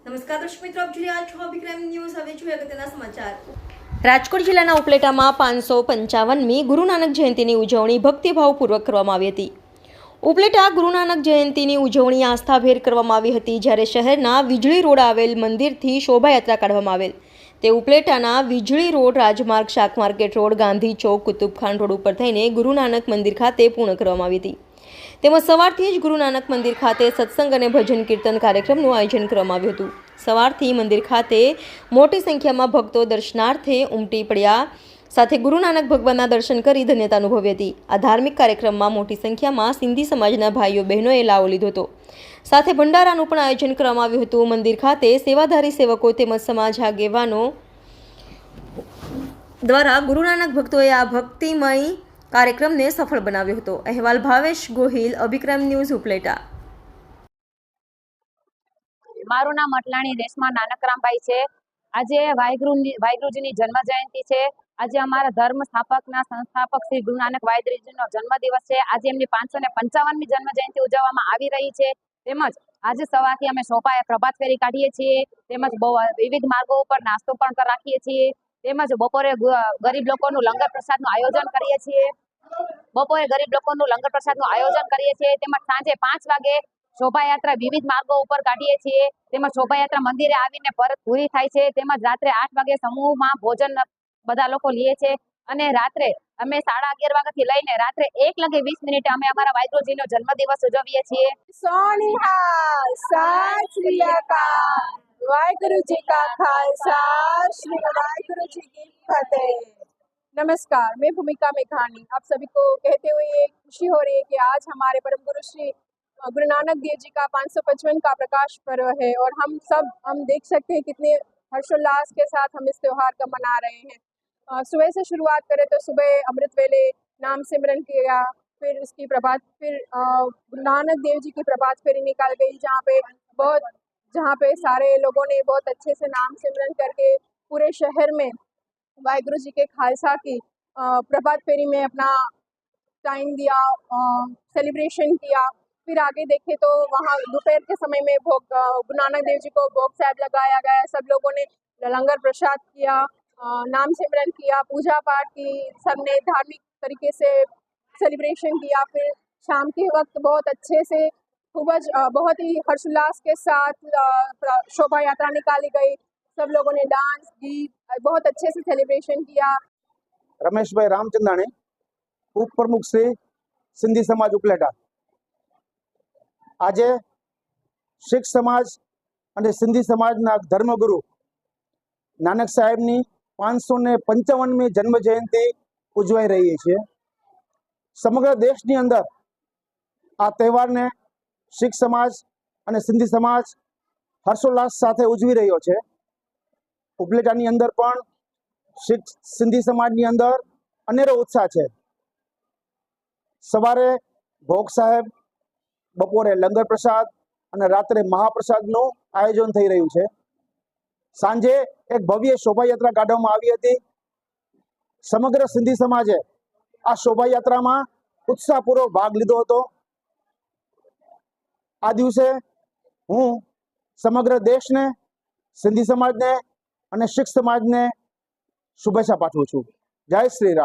નમસ્કાર દર્શક મિત્રો, આપ જોઈ રહ્યા છો અભિક્રમ ન્યૂઝ. હવે જોઈએ અગત્યના સમાચાર. રાજકોટ જિલ્લાના ઉપલેટામાં 555મી ગુરુ નાનક જયંતિની ઉજવણી ભક્તિભાવપૂર્વક કરવામાં આવી હતી. ઉપલેટા ગુરુ નાનક જયંતિની ઉજવણી આસ્થાભેર કરવામાં આવી હતી. જ્યારે શહેરના વીજળી રોડ આવેલ મંદિરથી શોભાયાત્રા કાઢવામાં આવેલ તે ઉપલેટાના વીજળી રોડ, રાજમાર્ગ, શાક માર્કેટ રોડ, ગાંધી ચોક, કુતુબખાન રોડ ઉપર થઈને ગુરુ નાનક મંદિર ખાતે પૂર્ણ કરવામાં આવી હતી. તેમજ સવારથી જ ગુરુ નાનક મંદિર ખાતે સત્સંગ અને ભજન કીર્તન કાર્યક્રમનું આયોજન કરવામાં આવ્યું હતું. સવારથી મંદિર ખાતે મોટી સંખ્યામાં ભક્તો દર્શનાર્થે ઉમટી પડ્યા સાથે ગુરુ નાનક ભગવાનના દર્શન કરી ધન્યતા અનુભવી હતી. આ ધાર્મિક કાર્યક્રમમાં મોટી સંખ્યામાં સિંધી સમાજના ભાઈઓ બહેનોએ લાવો લીધો હતો. સાથે ભંડારાનું પણ આયોજન કરવામાં આવ્યું હતું. મંદિર ખાતે સેવાધારી સેવકો તેમજ સમાજ આગેવાનો દ્વારા ગુરુ નાનક ભક્તોએ આ ભક્તિમય કાર્યક્રમને સફળ બનાવ્યો હતો. અહેવાલ ભાવેશ ગોહિલ, અભિક્રમ ન્યૂઝ, ઉપલેટા. મારું નામ અટલાણી રેશમા નાનકરામભાઈ છે. આજે વાહેગુરુજીની જન્મ જયંતિ છે. આજે અમારા ધર્મ સ્થાપકના સંસ્થાપક શ્રી ગુરુ નાનક વાહેગુરુજીનો જન્મદિવસ છે. આજે એમની 555મી જન્મ જયંતિ ઉજવવામાં આવી રહી છે. તેમજ આજે સવારથી અમે પ્રભાત ફેરી કાઢીએ છીએ. તેમજ વિવિધ માર્ગો ઉપર નાસ્તો પણ રાખીએ છીએ. તેમજ બપોરે ગરીબ લોકોનું લંગર પ્રસાદનું આયોજન કરીએ છીએ. તેમજ સાંજે 5 વાગે શોભાયાત્રા વિવિધ માર્ગો ઉપર કાઢીએ છીએ. તેમજ શોભાયાત્રા મંદિરે આવીને પરત પૂરી થાય છે. તેમજ રાત્રે 8 વાગે સમૂહમાં ભોજન બધા લોકો લે છે. અને રાત્રે અમે 11:30 વાગ્યાથી લઈને રાત્રે 1:20 અમે અમારા વાહેગુરુજીનો જન્મદિવસ ઉજવીએ છીએ. वाहेगुरु जी का खालसा, श्री वाहेगुरु जी की फतेह। नमस्कार, मैं भूमिका मेघानी आप सभी को कहते हुए ये खुशी हो रही है कि आज हमारे परम गुरु श्री गुरु नानक देव जी का 555 का प्रकाश पर्व है और हम देख सकते हैं कितने हर्षोल्लास के साथ हम इस त्योहार का मना रहे हैं। सुबह से शुरुआत करें तो सुबह अमृत वेले नाम सिमरन किया, फिर उसकी फिर गुरु नानक देव जी की प्रभात फेरी निकाल गई, जहाँ पे सारे लोगों ने बहुत अच्छे से नाम सिमरन करके पूरे शहर में वाहेगुरु जी के खालसा की प्रभात फेरी में अपना टाइम दिया, सेलिब्रेशन किया। फिर आगे देखें तो वहाँ दोपहर के समय में गुरु नानक देव जी को भोग साहब लगाया गया। सब लोगों ने लंगर प्रसाद किया, नाम सिमरन किया, पूजा पाठ की, सबने धार्मिक तरीके से सेलिब्रेशन किया। फिर शाम के वक्त बहुत अच्छे से बहुत ही हर्षोल्लास के साथ शोभा यात्रा निकाली गई। सब लोगों ने डांस, गीत बहुत अच्छे से सेलिब्रेशन किया। रमेश भाई रामचंदाणी, उप प्रमुख श्री सिंधी समाज उपलेटा। आज शीख समाज અને સિંધી સમાજના ધર્મગુરુ નાનક સાહેબની 555મી જન્મ જયંતિ ઉજવાઈ રહી છે. સમગ્ર દેશની અંદર આ તહેવારને શીખ સમાજ અને સિંધી સમાજ હર્ષોલ્લાસ સાથે ઉજવી રહ્યો છે. ઉપલેટાની અંદર પણ શીખ સિંધી સમાજની અંદર અનેરો ઉત્સાહ છે. સવારે ભોગ સાહેબ, બપોરે લંગર પ્રસાદ અને રાત્રે મહાપ્રસાદનું આયોજન થઈ રહ્યું છે. સાંજે એક ભવ્ય શોભાયાત્રા કાઢવામાં આવી હતી. સમગ્ર સિંધી સમાજે આ શોભાયાત્રામાં ઉત્સાહપૂર્વક ભાગ લીધો હતો. આ દિવસે હું સમગ્ર દેશને, સિંધી સમાજને અને શીખ સમાજને શુભેચ્છા પાઠવું છું. જય શ્રી રામ.